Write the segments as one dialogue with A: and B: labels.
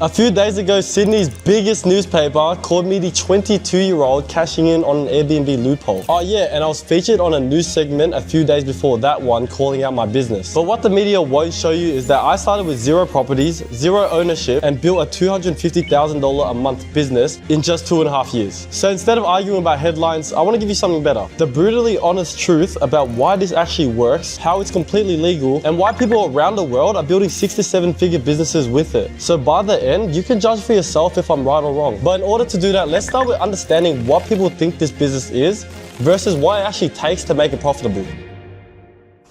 A: A few days ago, Sydney's biggest newspaper called me the 22-year-old cashing in on an Airbnb loophole. Oh yeah, and I was featured on a news segment a few days before that one calling out my business. But what the media won't show you is that I started with 0 properties, 0 ownership, and built a $250,000 a month business in just 2.5 years. So instead of arguing about headlines, I want to give you something better. The brutally honest truth about why this actually works, how it's completely legal, and why people around the world are building 6 to 7 figure businesses with it. So by the end, you can judge for yourself if I'm right or wrong. But in order to do that, let's start with understanding what people think this business is versus what it actually takes to make it profitable.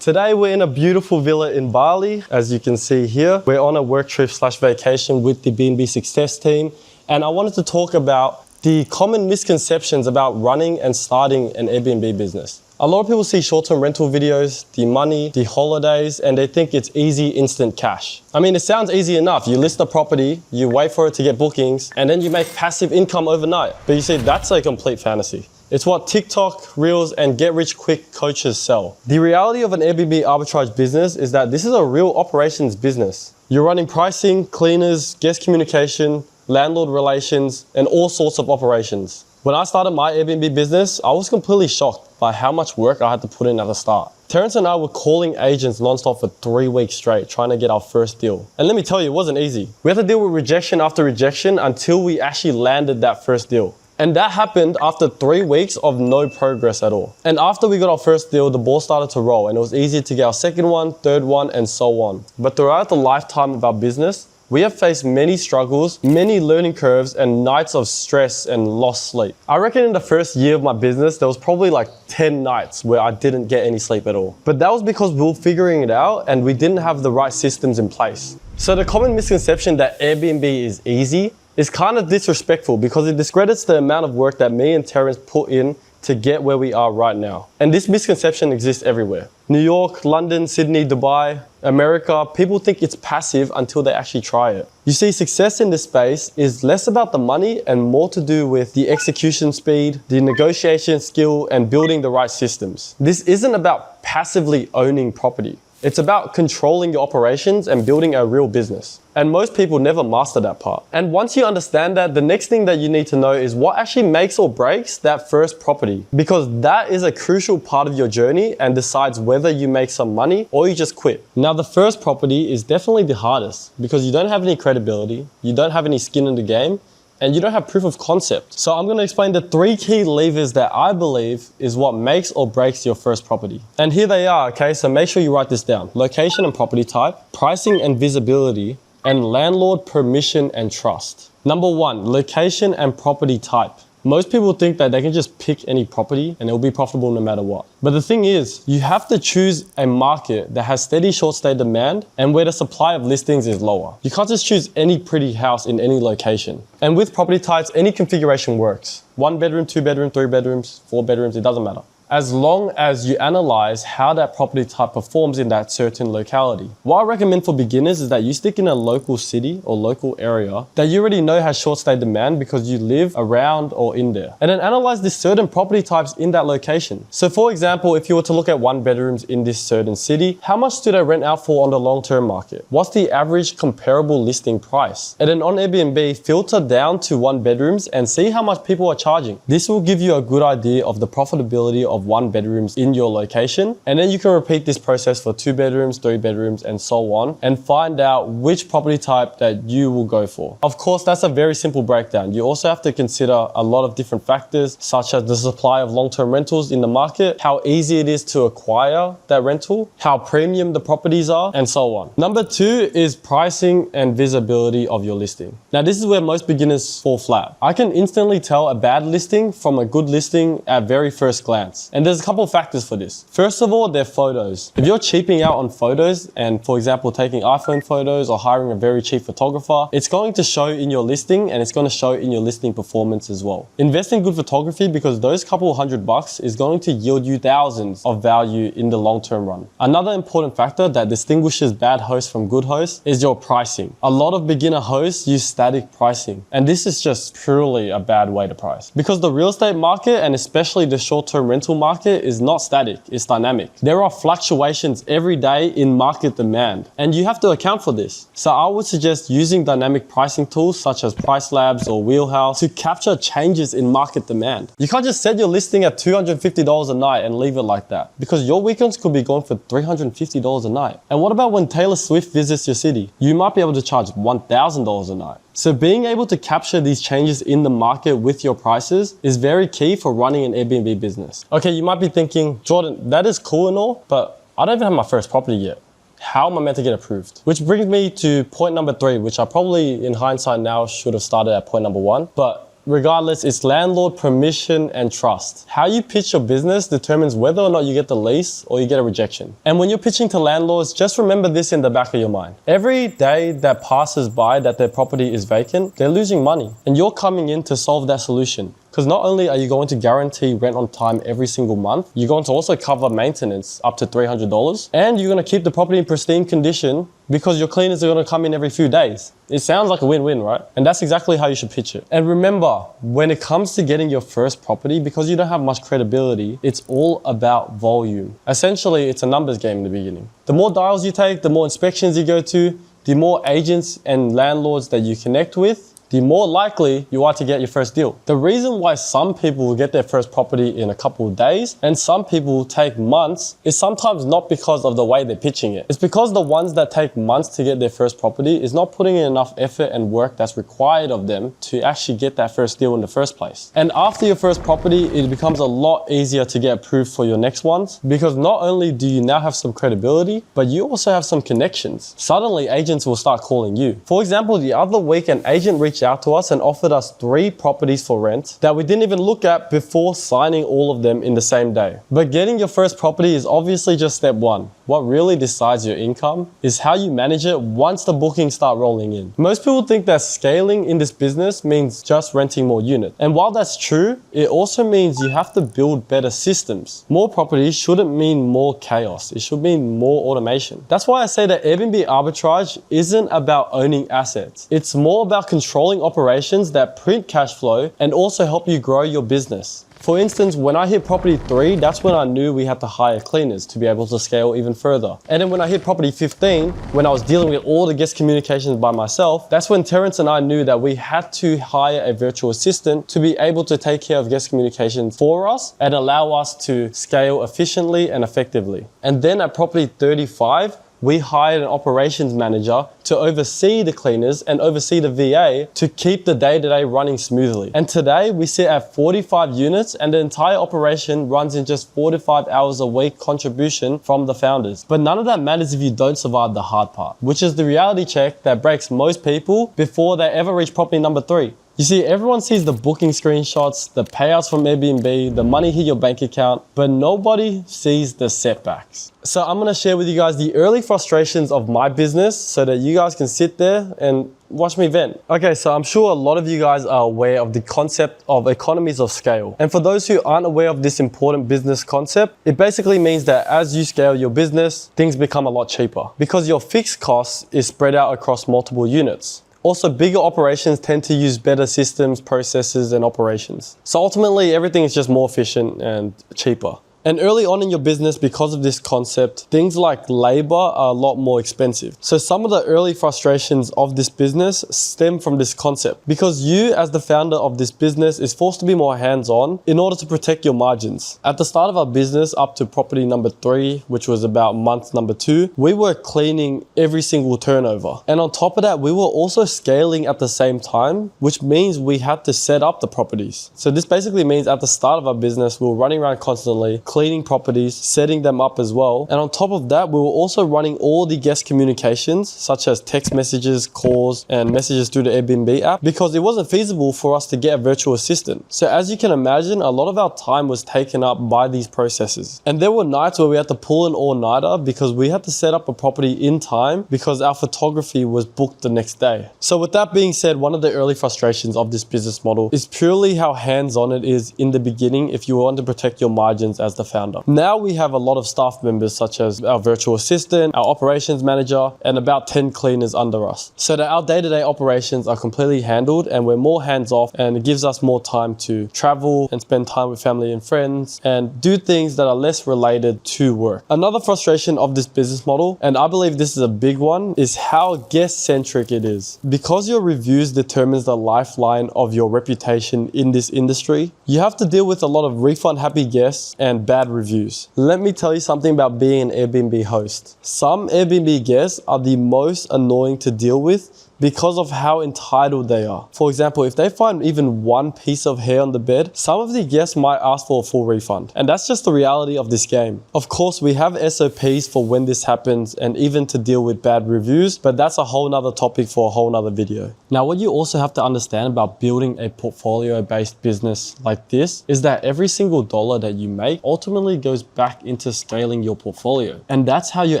A: Today we're in a beautiful villa in Bali. As you can see here, we're on a work trip / vacation with the B&B Success team. And I wanted to talk about the common misconceptions about running and starting an Airbnb business. A lot of people see short-term rental videos, the money, the holidays, and they think it's easy, instant cash. I mean, it sounds easy enough. You list a property, you wait for it to get bookings, and then you make passive income overnight. But you see, that's a complete fantasy. It's what TikTok, Reels, and get-rich-quick coaches sell. The reality of an Airbnb arbitrage business is that this is a real operations business. You're running pricing, cleaners, guest communication, landlord relations, and all sorts of operations. When I started my Airbnb business, I was completely shocked by how much work I had to put in at the start. Terrence and I were calling agents nonstop for 3 weeks straight, trying to get our first deal. And let me tell you, it wasn't easy. We had to deal with rejection after rejection until we actually landed that first deal. And that happened after 3 weeks of no progress at all. And after we got our first deal, the ball started to roll and it was easier to get our second one, third one, and so on. But throughout the lifetime of our business, we have faced many struggles, many learning curves, and nights of stress and lost sleep. I reckon in the first year of my business, there was probably like 10 nights where I didn't get any sleep at all. But that was because we were figuring it out and we didn't have the right systems in place. So the common misconception that Airbnb is easy is kind of disrespectful because it discredits the amount of work that me and Terrence put in to get where we are right now. And this misconception exists everywhere. New York, London, Sydney, Dubai, America, people think it's passive until they actually try it. You see, success in this space is less about the money and more to do with the execution speed, the negotiation skill, and building the right systems. This isn't about passively owning property. It's about controlling your operations and building a real business. And most people never master that part. And once you understand that, the next thing that you need to know is what actually makes or breaks that first property. Because that is a crucial part of your journey and decides whether you make some money or you just quit. Now, the first property is definitely the hardest because you don't have any credibility, you don't have any skin in the game, and you don't have proof of concept. So I'm gonna explain the 3 key levers that I believe is what makes or breaks your first property. And here they are, okay? So make sure you write this down. Location and property type, pricing and visibility, and landlord permission and trust. Number 1, location and property type. Most people think that they can just pick any property and it will be profitable no matter what. But the thing is, you have to choose a market that has steady short-stay demand and where the supply of listings is lower. You can't just choose any pretty house in any location. And with property types, any configuration works. 1 bedroom, 2 bedroom, 3 bedrooms, 4 bedrooms, it doesn't matter. As long as you analyze how that property type performs in that certain locality. What I recommend for beginners is that you stick in a local city or local area that you already know has short stay demand because you live around or in there. And then analyze the certain property types in that location. So for example, if you were to look at 1 bedrooms in this certain city, how much do they rent out for on the long-term market? What's the average comparable listing price? And then on Airbnb, filter down to 1 bedrooms and see how much people are charging. This will give you a good idea of the profitability of 1 bedrooms in your location, and then you can repeat this process for 2 bedrooms, 3 bedrooms, and so on, and find out which property type that you will go for. Of course, that's a very simple breakdown. You also have to consider a lot of different factors, such as the supply of long-term rentals in the market, how easy it is to acquire that rental, how premium the properties are, and so on. Number 2 is pricing and visibility of your listing. Now, this is where most beginners fall flat. I can instantly tell a bad listing from a good listing at very first glance. And there's a couple of factors for this. First of all, they're photos. If you're cheaping out on photos and, for example, taking iPhone photos or hiring a very cheap photographer, it's going to show in your listing and it's going to show in your listing performance as well. Invest in good photography because those couple $100 is going to yield you thousands of value in the long-term run. Another important factor that distinguishes bad hosts from good hosts is your pricing. A lot of beginner hosts use static pricing, and this is just purely a bad way to price because the real estate market and especially the short-term rental market is not static, it's dynamic. There are fluctuations every day in market demand, and you have to account for this. So I would suggest using dynamic pricing tools such as Price Labs or Wheelhouse to capture changes in market demand. You can't just set your listing at $250 a night and leave it like that, because your weekends could be going for $350 a night. And what about when Taylor Swift visits your city? You might be able to charge $1,000 a night. So being able to capture these changes in the market with your prices is very key for running an Airbnb business. Okay, you might be thinking, Jordan, that is cool and all, but I don't even have my first property yet. How am I meant to get approved? Which brings me to point number 3, which I probably in hindsight now should have started at point number 1. But regardless, it's landlord permission and trust. How you pitch your business determines whether or not you get the lease or you get a rejection. And when you're pitching to landlords, just remember this in the back of your mind. Every day that passes by that their property is vacant, they're losing money. And you're coming in to solve that solution. Because not only are you going to guarantee rent on time every single month, you're going to also cover maintenance up to $300, and you're going to keep the property in pristine condition because your cleaners are going to come in every few days. It sounds like a win-win, right? And that's exactly how you should pitch it. And remember, when it comes to getting your first property, because you don't have much credibility, it's all about volume. Essentially, it's a numbers game in the beginning. The more dials you take, the more inspections you go to, the more agents and landlords that you connect with, the more likely you are to get your first deal. The reason why some people will get their first property in a couple of days and some people will take months is sometimes not because of the way they're pitching it. It's because the ones that take months to get their first property is not putting in enough effort and work that's required of them to actually get that first deal in the first place. And after your first property, it becomes a lot easier to get approved for your next ones, because not only do you now have some credibility, but you also have some connections. Suddenly, agents will start calling you. For example, the other week, an agent reached out to us and offered us 3 properties for rent that we didn't even look at before signing all of them in the same day. But getting your first property is obviously just step 1. What really decides your income is how you manage it once the bookings start rolling in. Most people think that scaling in this business means just renting more units. And while that's true, it also means you have to build better systems. More properties shouldn't mean more chaos. It should mean more automation. That's why I say that Airbnb arbitrage isn't about owning assets. It's more about controlling operations that print cash flow and also help you grow your business. For instance, when I hit property 3, that's when I knew we had to hire cleaners to be able to scale even further. And then when I hit property 15, when I was dealing with all the guest communications by myself, that's when Terrence and I knew that we had to hire a virtual assistant to be able to take care of guest communications for us and allow us to scale efficiently and effectively. And then at property 35, we hired an operations manager to oversee the cleaners and oversee the VA to keep the day-to-day running smoothly. And today we sit at 45 units and the entire operation runs in just 4 to 5 hours a week contribution from the founders. But none of that matters if you don't survive the hard part, which is the reality check that breaks most people before they ever reach property number 3. You see, everyone sees the booking screenshots, the payouts from Airbnb, the money hit your bank account, but nobody sees the setbacks. So I'm gonna share with you guys the early frustrations of my business so that you guys can sit there and watch me vent. Okay, so I'm sure a lot of you guys are aware of the concept of economies of scale. And for those who aren't aware of this important business concept, it basically means that as you scale your business, things become a lot cheaper because your fixed cost is spread out across multiple units. Also, bigger operations tend to use better systems, processes, and operations. So ultimately, everything is just more efficient and cheaper. And early on in your business, because of this concept, things like labor are a lot more expensive. So some of the early frustrations of this business stem from this concept, because you as the founder of this business is forced to be more hands-on in order to protect your margins. At the start of our business, up to property number 3, which was about month number 2, we were cleaning every single turnover. And on top of that, we were also scaling at the same time, which means we had to set up the properties. So this basically means at the start of our business, we were running around constantly, cleaning properties, setting them up as well. And on top of that, we were also running all the guest communications, such as text messages, calls, and messages through the Airbnb app, because it wasn't feasible for us to get a virtual assistant. So as you can imagine, a lot of our time was taken up by these processes. And there were nights where we had to pull an all-nighter because we had to set up a property in time because our photography was booked the next day. So with that being said, one of the early frustrations of this business model is purely how hands-on it is in the beginning if you want to protect your margins as the the founder. Now we have a lot of staff members such as our virtual assistant, our operations manager, and about 10 cleaners under us. So that our day-to-day operations are completely handled and we're more hands-off, and it gives us more time to travel and spend time with family and friends and do things that are less related to work. Another frustration of this business model, and I believe this is a big one, is how guest-centric it is. Because your reviews determines the lifeline of your reputation in this industry, you have to deal with a lot of refund-happy guests and bad reviews. Let me tell you something about being an Airbnb host. Some Airbnb guests are the most annoying to deal with because of how entitled they are. For example, if they find even one piece of hair on the bed, some of the guests might ask for a full refund. And that's just the reality of this game. Of course, we have SOPs for when this happens and even to deal with bad reviews, but that's a whole nother topic for a whole nother video. Now, what you also have to understand about building a portfolio-based business like this is that every single dollar that you make ultimately goes back into scaling your portfolio. And that's how you're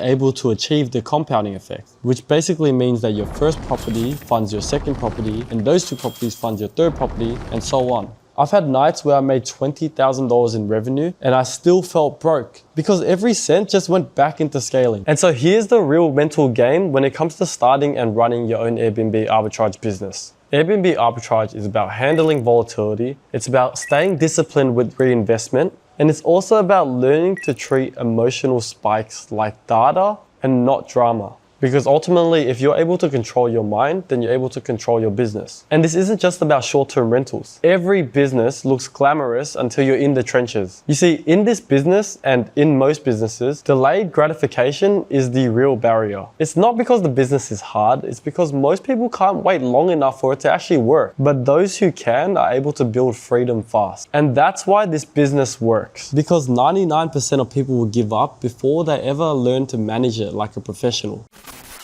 A: able to achieve the compounding effect, which basically means that your first property funds your second property, and those two properties fund your third property, and so on. I've had nights where I made $20,000 in revenue and I still felt broke because every cent just went back into scaling. And so here's the real mental game when it comes to starting and running your own Airbnb arbitrage business. Airbnb arbitrage is about handling volatility, it's about staying disciplined with reinvestment, and it's also about learning to treat emotional spikes like data and not drama. Because ultimately, if you're able to control your mind, then you're able to control your business. And this isn't just about short-term rentals. Every business looks glamorous until you're in the trenches. You see, in this business and in most businesses, delayed gratification is the real barrier. It's not because the business is hard, it's because most people can't wait long enough for it to actually work. But those who can are able to build freedom fast. And that's why this business works. Because 99% of people will give up before they ever learn to manage it like a professional.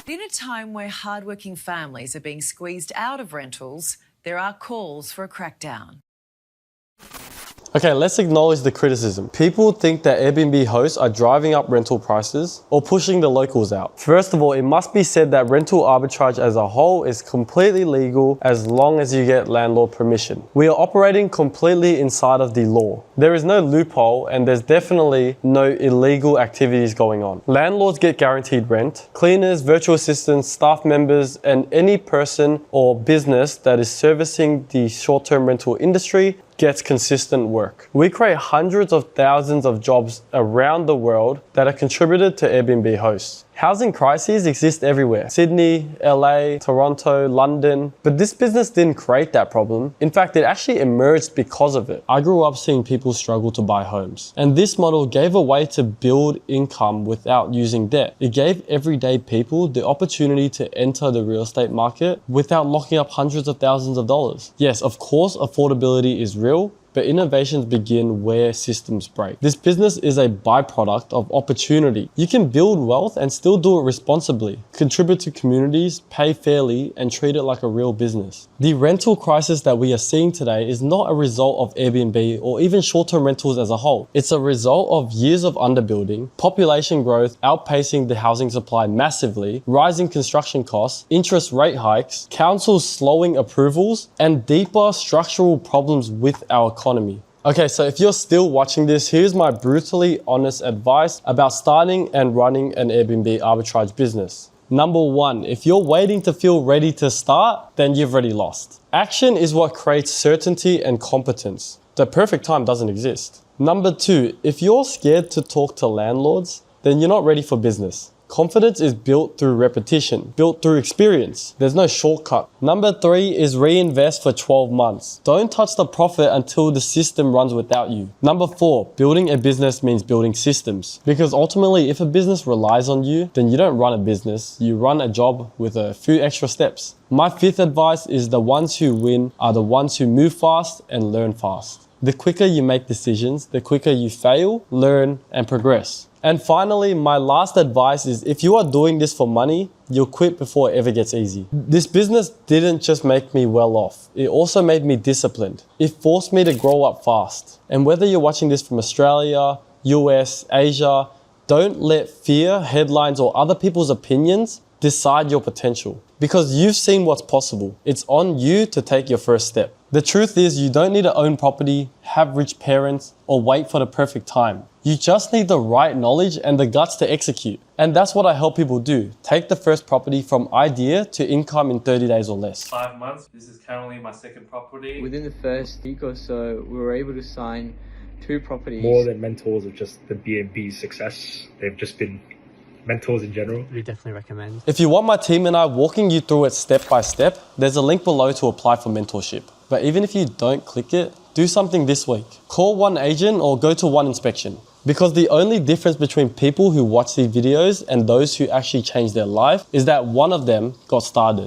B: In a time where hardworking families are being squeezed out of rentals, there are calls for a crackdown.
A: Okay, let's acknowledge the criticism. People think that Airbnb hosts are driving up rental prices or pushing the locals out. First of all, it must be said that rental arbitrage as a whole is completely legal as long as you get landlord permission. We are operating completely inside of the law. There is no loophole and there's definitely no illegal activities going on. Landlords get guaranteed rent. Cleaners, virtual assistants, staff members, and any person or business that is servicing the short-term rental industry gets consistent work. We create hundreds of thousands of jobs around the world that are contributed to Airbnb hosts. Housing crises exist everywhere. Sydney, LA, Toronto, London. But this business didn't create that problem. In fact, it actually emerged because of it. I grew up seeing people struggle to buy homes. And this model gave a way to build income without using debt. It gave everyday people the opportunity to enter the real estate market without locking up hundreds of thousands of dollars. Yes, of course, affordability is real, but innovations begin where systems break. This business is a byproduct of opportunity. You can build wealth and still do it responsibly, contribute to communities, pay fairly, and treat it like a real business. The rental crisis that we are seeing today is not a result of Airbnb or even short-term rentals as a whole. It's a result of years of underbuilding, population growth outpacing the housing supply massively, rising construction costs, interest rate hikes, councils slowing approvals, and deeper structural problems with our economy. Okay, so if you're still watching this, here's my brutally honest advice about starting and running an Airbnb arbitrage business. Number one, if you're waiting to feel ready to start, then you've already lost. Action is what creates certainty and competence. The perfect time doesn't exist. Number two, if you're scared to talk to landlords, then you're not ready for business. Confidence is built through repetition, built through experience. There's no shortcut. Number three is reinvest for 12 months. Don't touch the profit until the system runs without you. Number four, building a business means building systems. Because ultimately, if a business relies on you, then you don't run a business, you run a job with a few extra steps. My fifth advice is the ones who win are the ones who move fast and learn fast. The quicker you make decisions, the quicker you fail, learn, and progress. And finally, my last advice is if you are doing this for money, you'll quit before it ever gets easy. This business didn't just make me well off. It also made me disciplined. It forced me to grow up fast. And whether you're watching this from Australia, US, Asia, don't let fear, headlines, or other people's opinions decide your potential. Because you've seen what's possible. It's on you to take your first step. The truth is you don't need to own property, have rich parents, or wait for the perfect time. You just need the right knowledge and the guts to execute. And that's what I help people do. Take the first property from idea to income in 30 days or less.
C: 5 months. This is currently my second property.
D: Within the first week or so, we were able to sign 2 properties.
E: More than mentors of just the BNB success. They've just been mentors in general.
F: We definitely recommend.
A: If you want my team and I walking you through it step by step, there's a link below to apply for mentorship. But even if you don't click it, do something this week. Call one agent or go to one inspection. Because the only difference between people who watch these videos and those who actually change their life is that one of them got started.